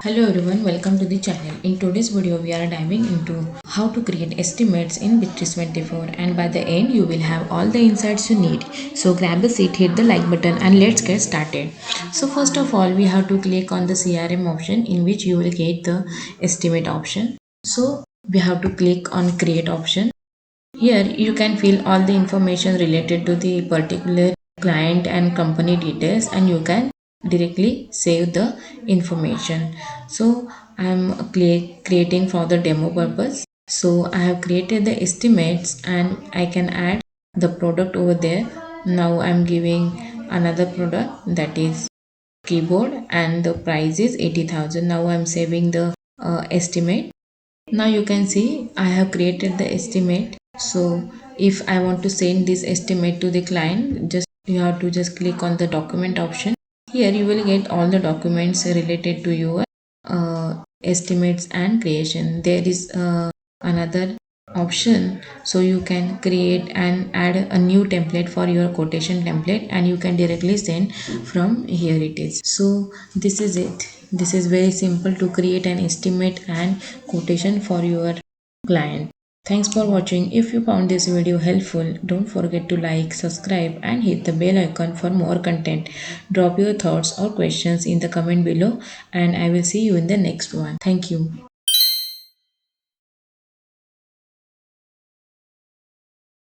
Hello everyone, welcome to the channel. In today's video, we are diving into how to create estimates in Bitrix24, and by the end, you will have all the insights you need. So grab a seat, hit the like button, and let's get started. So first of all, we have to click on the CRM option, in which you will get the estimate option. So we have to click on create option. Here you can fill all the information related to the particular client and company details, and you can directly save the information. So I'm creating for the demo purpose. So I have created the estimates and I can add the product over there. Now I'm giving another product, that is keyboard, and the price is 80,000. Now I'm saving the estimate. Now you can see I have created the estimate. So if I want to send this estimate to the client, just you have to just click on the document option. Here you will get all the documents related to your estimates and creation. There is another option, so you can create and add a new template for your quotation template, and you can directly send from here. It is so this is it. This is very simple to create an estimate and quotation for your client. Thanks for watching. If you found this video helpful, don't forget to like, subscribe, and hit the bell icon for more content. Drop your thoughts or questions in the comment below, and I will see you in the next one. Thank you.